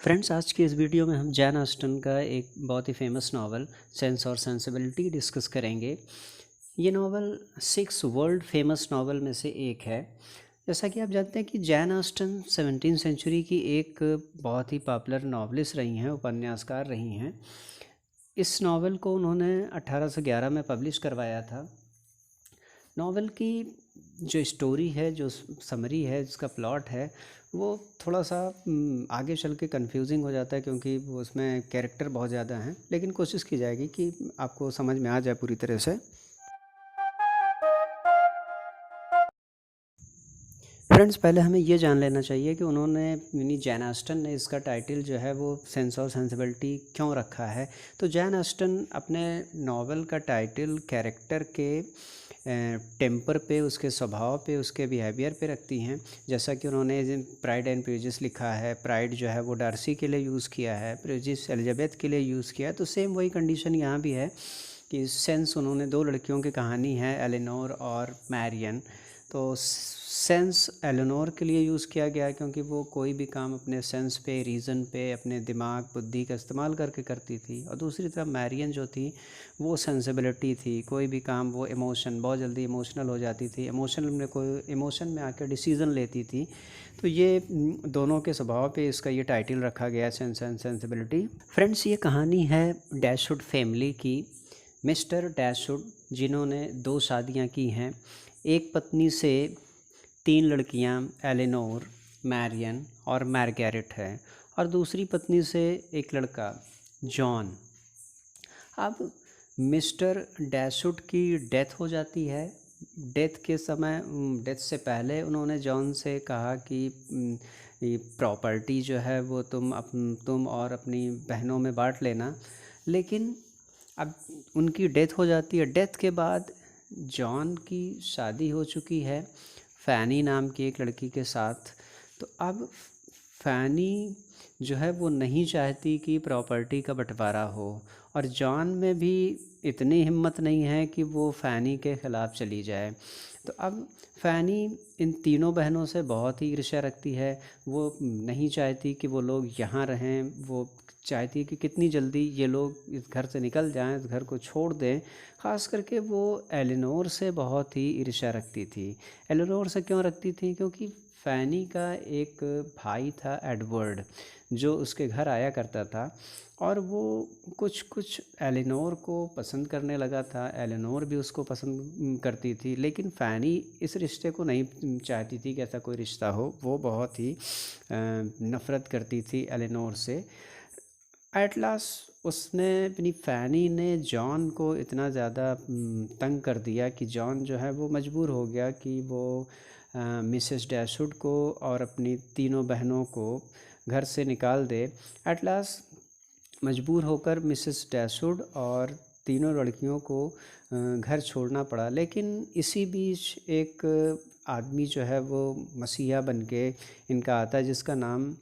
Friends, आज की इस वीडियो में हम जैन ऑस्टन का एक बहुत ही फेमस नावल सेंस और सेंसिबिलिटी डिस्कस करेंगे। ये नावल 6 वर्ल्ड फेमस नावल में से एक है। जैसा कि आप जानते हैं कि जैन ऑस्टन 17वीं सेंचुरी की एक बहुत ही पॉपुलर नावलिस्ट रही हैं, उपन्यासकार रही हैं। इस नावल को उन्होंने 1811 में पब्लिश करवाया था। नावल की जो स्टोरी है, जो समरी है, जिसका प्लॉट है, वो थोड़ा सा आगे चल के कंफ्यूजिंग हो जाता है क्योंकि वो उसमें कैरेक्टर बहुत ज़्यादा हैं, लेकिन कोशिश की जाएगी कि आपको समझ में आ जाए पूरी तरह से। फ्रेंड्स, पहले हमें ये जान लेना चाहिए कि उन्होंने यानी जैन ऑस्टन ने इसका टाइटल जो है वो सेंस और सेंसिबिलिटी क्यों रखा है। तो जैन ऑस्टन अपने नावल का टाइटल कैरेक्टर के टेम्पर पे, उसके स्वभाव पे, उसके बिहेवियर पे रखती हैं। जैसा कि उन्होंने प्राइड एंड प्रेजुडिस लिखा है, प्राइड जो है वो डार्सी के लिए यूज़ किया है, प्रेजुडिस एलिजाबेथ के लिए यूज़ किया है। तो सेम वही कंडीशन यहाँ भी है कि सेंस उन्होंने दो लड़कियों की कहानी है, एलेनोर और मैरियन। तो सेंस एलेनोर के लिए यूज़ किया गया क्योंकि वो कोई भी काम अपने सेंस पे, रीज़न पे, अपने दिमाग बुद्धि का इस्तेमाल करके करती थी। और दूसरी तरफ मैरियन जो थी वो सेंसिबिलिटी थी, कोई भी काम वो इमोशन, बहुत जल्दी इमोशनल हो जाती थी, इमोशन में आकर डिसीज़न लेती थी। तो ये दोनों के स्वभाव पे इसका ये टाइटल रखा गया, सेंस एंड सेंसिबिलिटी। फ्रेंड्स, ये कहानी है डैशवुड फैमिली की। मिस्टर डैशवुड जिन्होंने 2 शादियां की हैं, एक पत्नी से 3 लड़कियां एलेनोर, मैरियन और मार्गरेट है, और दूसरी पत्नी से एक लड़का जॉन। अब मिस्टर डैशवुड की डेथ हो जाती है। डेथ से पहले उन्होंने जॉन से कहा कि ये प्रॉपर्टी जो है वो तुम और अपनी बहनों में बांट लेना। लेकिन अब उनकी डेथ हो जाती है। डेथ के बाद जॉन की शादी हो चुकी है फैनी नाम की एक लड़की के साथ। तो अब फैनी जो है वो नहीं चाहती कि प्रॉपर्टी का बंटवारा हो, और जॉन में भी इतनी हिम्मत नहीं है कि वो फैनी के ख़िलाफ़ चली जाए। तो अब फैनी इन तीनों बहनों से बहुत ही ईर्ष्या रखती है। वो नहीं चाहती कि वो लोग यहाँ रहें, वो चाहती है कि कितनी जल्दी ये लोग इस घर से निकल जाएं, इस घर को छोड़ दें। ख़ास करके वो एलेनोर से बहुत ही ईर्ष्या रखती थी। एलेनोर से क्यों रखती थी? क्योंकि फैनी का एक भाई था एडवर्ड, जो उसके घर आया करता था, और वो कुछ कुछ एलेनोर को पसंद करने लगा था। एलेनोर भी उसको पसंद करती थी, लेकिन फैनी इस रिश्ते को नहीं चाहती थी कि ऐसा कोई रिश्ता हो। वो बहुत ही नफ़रत करती थी एलेनोर से। एट लास्ट उसने अपनी फैनी ने जॉन को इतना ज़्यादा तंग कर दिया कि जॉन जो है वो मजबूर हो गया कि वो मिसेस डैशवुड को और अपनी तीनों बहनों को घर से निकाल दे। एट लास्ट मजबूर होकर मिसेस डैशवुड और तीनों लड़कियों को घर छोड़ना पड़ा। लेकिन इसी बीच एक आदमी जो है वो मसीहा बन के इनका आता है, जिसका नाम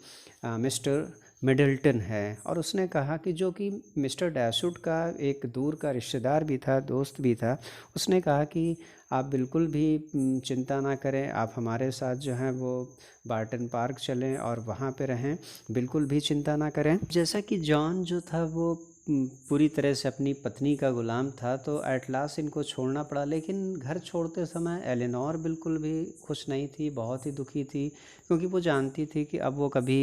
मिस्टर मिडल्टन है। और उसने कहा कि, जो कि मिस्टर डैशवुड का एक दूर का रिश्तेदार भी था, दोस्त भी था, उसने कहा कि आप बिल्कुल भी चिंता ना करें, आप हमारे साथ जो हैं वो बार्टन पार्क चलें और वहाँ पे रहें, बिल्कुल भी चिंता ना करें। जैसा कि जॉन जो था वो पूरी तरह से अपनी पत्नी का ग़ुलाम था, तो एट लास्ट इनको छोड़ना पड़ा। लेकिन घर छोड़ते समय एलेनोर बिल्कुल भी खुश नहीं थी, बहुत ही दुखी थी, क्योंकि वो जानती थी कि अब वो कभी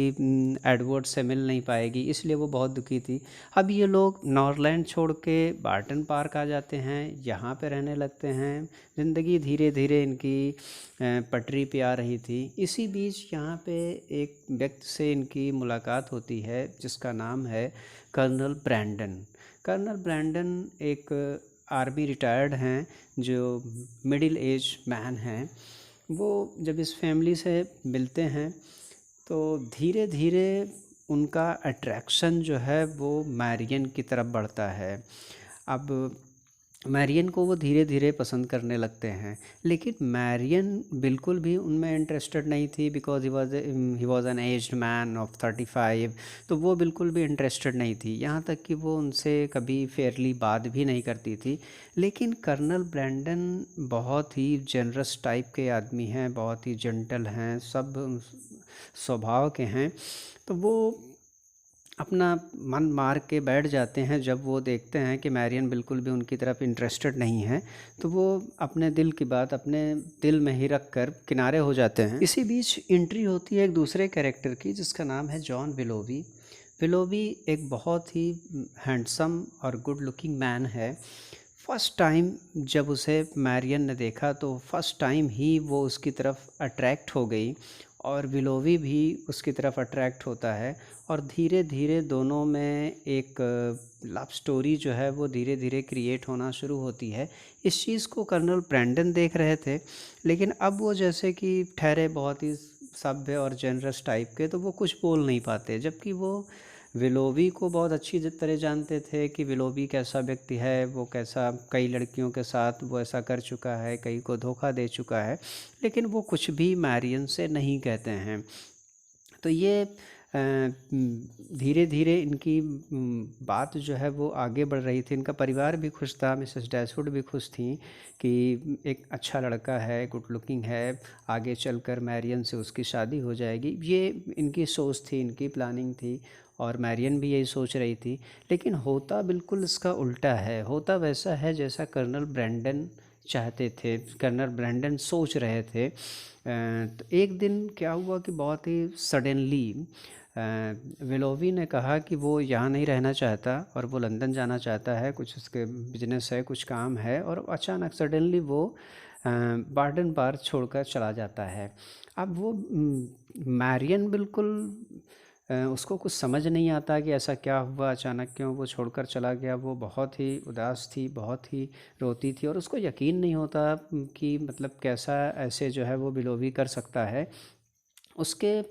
एडवर्ड से मिल नहीं पाएगी, इसलिए वो बहुत दुखी थी। अब ये लोग नॉरलैंड छोड़ के बार्टन पार्क आ जाते हैं, यहाँ पे रहने लगते हैं। ज़िंदगी धीरे धीरे इनकी पटरी पे आ रही थी। इसी बीच यहाँ पे एक व्यक्ति से इनकी मुलाकात होती है, जिसका नाम है कर्नल ब्रैंडन। कर्नल ब्रैंडन एक आर्मी रिटायर्ड हैं, जो मिडिल एज मैन हैं। वो जब इस फैमिली से मिलते हैं तो धीरे धीरे उनका अट्रैक्शन जो है वो मैरियन की तरफ बढ़ता है। अब मैरियन को वो धीरे धीरे पसंद करने लगते हैं, लेकिन मैरियन बिल्कुल भी उनमें इंटरेस्टेड नहीं थी, because he was an aged man of 35। तो वो बिल्कुल भी इंटरेस्टेड नहीं थी, यहाँ तक कि वो उनसे कभी फेयरली बात भी नहीं करती थी। लेकिन कर्नल ब्रैंडन बहुत ही जनरस टाइप के आदमी हैं, बहुत ही जेंटल हैं, सब स्वभाव के हैं। तो वो अपना मन मार के बैठ जाते हैं जब वो देखते हैं कि मैरियन बिल्कुल भी उनकी तरफ इंटरेस्टेड नहीं है। तो वो अपने दिल की बात अपने दिल में ही रख कर किनारे हो जाते हैं। इसी बीच एंट्री होती है एक दूसरे कैरेक्टर की, जिसका नाम है जॉन विलोवी। विलोवी एक बहुत ही हैंडसम और गुड लुकिंग मैन है। फर्स्ट टाइम जब उसे मैरियन ने देखा तो फर्स्ट टाइम ही वो उसकी तरफ अट्रैक्ट हो गई और विलोवी भी उसकी तरफ अट्रैक्ट होता है। और धीरे धीरे दोनों में एक लव स्टोरी जो है वो धीरे धीरे क्रिएट होना शुरू होती है। इस चीज़ को कर्नल ब्रैंडन देख रहे थे, लेकिन अब वो जैसे कि ठहरे बहुत ही सभ्य और जेनरस टाइप के, तो वो कुछ बोल नहीं पाते। जबकि वो विलोवी को बहुत अच्छी तरह जानते थे कि विलोवी कैसा व्यक्ति है, वो कैसा कई लड़कियों के साथ वो ऐसा कर चुका है, कई को धोखा दे चुका है, लेकिन वो कुछ भी मैरियन से नहीं कहते हैं। तो ये धीरे धीरे इनकी बात जो है वो आगे बढ़ रही थी। इनका परिवार भी खुश था, मिसेस डैशवुड भी खुश थी कि एक अच्छा लड़का है, गुड लुकिंग है, आगे चलकर मैरियन से उसकी शादी हो जाएगी। ये इनकी सोच थी, इनकी प्लानिंग थी, और मैरियन भी यही सोच रही थी। लेकिन होता बिल्कुल इसका उल्टा है। होता वैसा है जैसा कर्नल ब्रैंडन चाहते थे, कर्नल ब्रैंडन सोच रहे थे। तो एक दिन क्या हुआ कि बहुत ही सडनली विलोवी ने कहा कि वो यहाँ नहीं रहना चाहता और वो लंदन जाना चाहता है, कुछ उसके बिजनेस है, कुछ काम है। और अचानक सडनली वो बार्डन बार छोड़कर चला जाता है। अब वो मैरियन बिल्कुल उसको कुछ समझ नहीं आता कि ऐसा क्या हुआ, अचानक क्यों वो छोड़कर चला गया। वो बहुत ही उदास थी, बहुत ही रोती थी, और उसको यकीन नहीं होता कि मतलब कैसा ऐसे जो है वो विलोवी कर सकता है। उसके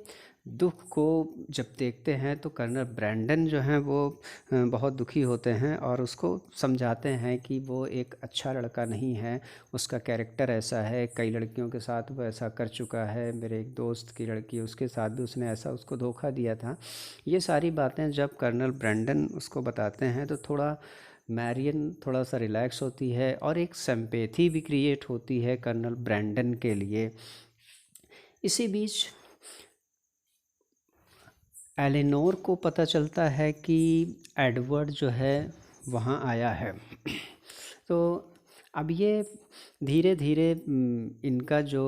दुख को जब देखते हैं तो कर्नल ब्रैंडन जो हैं वो बहुत दुखी होते हैं और उसको समझाते हैं कि वो एक अच्छा लड़का नहीं है, उसका कैरेक्टर ऐसा है, कई लड़कियों के साथ वो ऐसा कर चुका है, मेरे एक दोस्त की लड़की उसके साथ भी उसने ऐसा उसको धोखा दिया था। ये सारी बातें जब कर्नल ब्रैंडन उसको बताते हैं तो थोड़ा मैरियन थोड़ा सा रिलैक्स होती है और एक सिंपैथी भी क्रिएट होती है कर्नल ब्रैंडन के लिए। इसी बीच एलेनोर को पता चलता है कि एडवर्ड जो है वहाँ आया है। तो अब ये धीरे धीरे इनका जो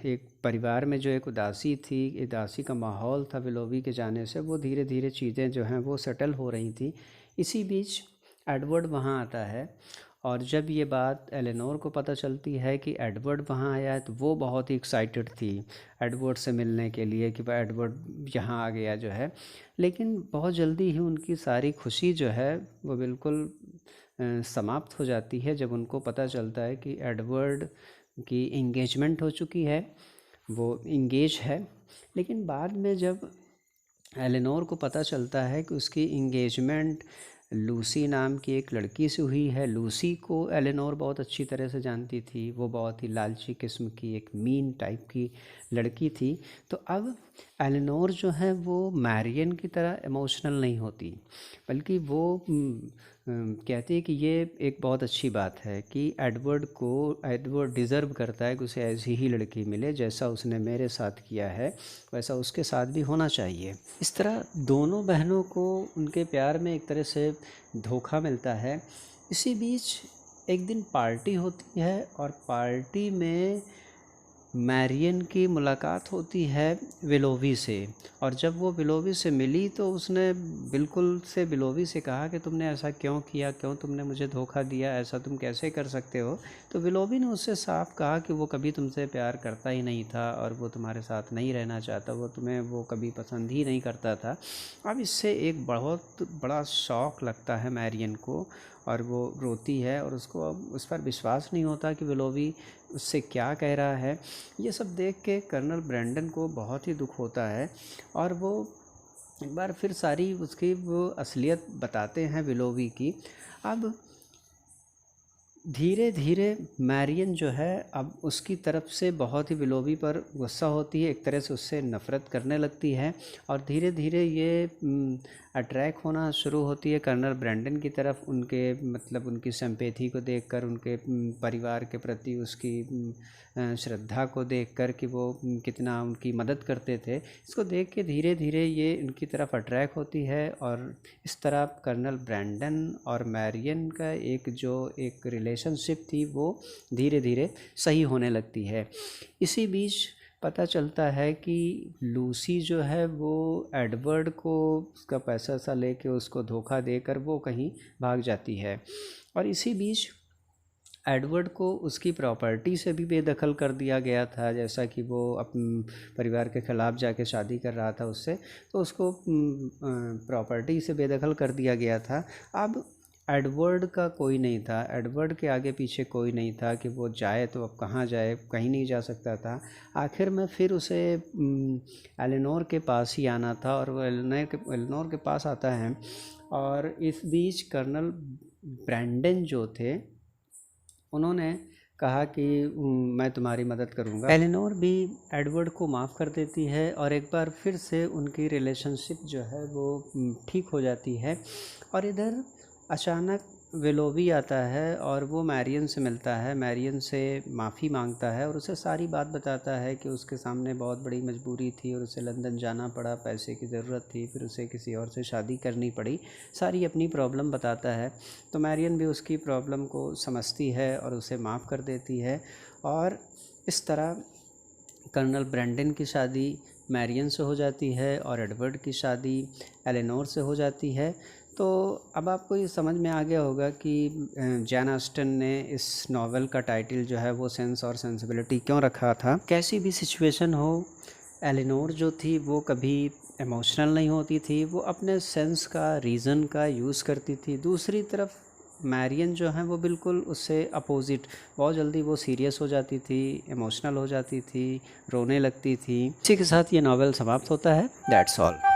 एक परिवार में जो एक उदासी थी, उदासी का माहौल था विलोवी के जाने से, वो धीरे धीरे चीज़ें जो हैं वो सेटल हो रही थी। इसी बीच एडवर्ड वहाँ आता है, और जब ये बात एलेनोर को पता चलती है कि एडवर्ड वहाँ आया है तो वो बहुत ही एक्साइटेड थी एडवर्ड से मिलने के लिए कि भाई एडवर्ड यहाँ आ गया जो है। लेकिन बहुत जल्दी ही उनकी सारी खुशी जो है वो बिल्कुल समाप्त हो जाती है जब उनको पता चलता है कि एडवर्ड की इंगेजमेंट हो चुकी है, वो इंगेज है। लेकिन बाद में जब एलेनोर को पता चलता है कि उसकी इंगेजमेंट लूसी नाम की एक लड़की से हुई है। लूसी को एलेनोर बहुत अच्छी तरह से जानती थी, वो बहुत ही लालची किस्म की एक मीन टाइप की लड़की थी। तो अब एलेनोर जो है वो मैरियन की तरह इमोशनल नहीं होती, बल्कि वो कहती है कि ये एक बहुत अच्छी बात है कि एडवर्ड डिज़र्व करता है कि उसे ऐसी ही लड़की मिले, जैसा उसने मेरे साथ किया है वैसा उसके साथ भी होना चाहिए। इस तरह दोनों बहनों को उनके प्यार में एक तरह से धोखा मिलता है। इसी बीच एक दिन पार्टी होती है और पार्टी में मैरियन की मुलाकात होती है विलोवी से। और जब वो विलोवी से मिली तो उसने बिल्कुल से विलोवी से कहा कि तुमने ऐसा क्यों किया, क्यों तुमने मुझे धोखा दिया, ऐसा तुम कैसे कर सकते हो। तो विलोवी ने उससे साफ कहा कि वो कभी तुमसे प्यार करता ही नहीं था और वो तुम्हारे साथ नहीं रहना चाहता, वो कभी पसंद ही नहीं करता था। अब इससे एक बहुत बड़ा शौक लगता है मैरियन को और वो रोती है और उसको अब उस पर विश्वास नहीं होता कि विलोवी उससे क्या कह रहा है। ये सब देख के कर्नल ब्रैंडन को बहुत ही दुख होता है और वो एक बार फिर सारी उसकी वो असलियत बताते हैं विलोवी की। अब धीरे धीरे मैरियन जो है अब उसकी तरफ से बहुत ही विलोबी पर गुस्सा होती है, एक तरह से उससे नफ़रत करने लगती है और धीरे धीरे ये अट्रैक्ट होना शुरू होती है कर्नल ब्रैंडन की तरफ, उनके मतलब उनकी सिंपैथी को देखकर, उनके परिवार के प्रति उसकी श्रद्धा को देखकर कि वो कितना उनकी मदद करते थे। इसको देख के धीरे धीरे ये इनकी तरफ अट्रैक्ट होती है और इस तरह कर्नल ब्रैंडन और मैरियन का एक रिलेशनशिप थी वो धीरे धीरे सही होने लगती है। इसी बीच पता चलता है कि लूसी जो है वो एडवर्ड को उसका पैसा सा लेके उसको धोखा देकर वो कहीं भाग जाती है और इसी बीच एडवर्ड को उसकी प्रॉपर्टी से भी बेदखल कर दिया गया था, जैसा कि वो अपने परिवार के ख़िलाफ़ जाके शादी कर रहा था उससे, तो उसको प्रॉपर्टी से बेदखल कर दिया गया था। अब एडवर्ड का कोई नहीं था, एडवर्ड के आगे पीछे कोई नहीं था कि वो जाए तो अब कहाँ जाए, कहीं नहीं जा सकता था। आखिर में फिर उसे एलेनोर के पास ही आना था और वो एलेनोर के पास आता है और इस बीच कर्नल ब्रैंडन जो थे उन्होंने कहा कि मैं तुम्हारी मदद करूंगा। एलेनोर भी एडवर्ड को माफ़ कर देती है और एक बार फिर से उनकी रिलेशनशिप जो है वो ठीक हो जाती है और इधर अचानक विलोबी आता है और वो मैरियन से मिलता है, मैरियन से माफ़ी मांगता है और उसे सारी बात बताता है कि उसके सामने बहुत बड़ी मजबूरी थी और उसे लंदन जाना पड़ा, पैसे की ज़रूरत थी, फिर उसे किसी और से शादी करनी पड़ी, सारी अपनी प्रॉब्लम बताता है। तो मैरियन भी उसकी प्रॉब्लम को समझती है और उसे माफ़ कर देती है और इस तरह कर्नल ब्रैंडन की शादी मैरियन से हो जाती है और एडवर्ड की शादी एलेनोर से हो जाती है। तो अब आपको ये समझ में आ गया होगा कि जैन ऑस्टन ने इस नावल का टाइटल जो है वो सेंस और सेंसिबिलिटी क्यों रखा था। कैसी भी सिचुएशन हो, एलेनोर जो थी वो कभी इमोशनल नहीं होती थी, वो अपने सेंस का, रीज़न का यूज़ करती थी। दूसरी तरफ मैरियन जो है वो बिल्कुल उससे अपोजिट, बहुत जल्दी वो सीरियस हो जाती थी, इमोशनल हो जाती थी, रोने लगती थी। इसी के साथ ये नावल समाप्त होता है। That's all.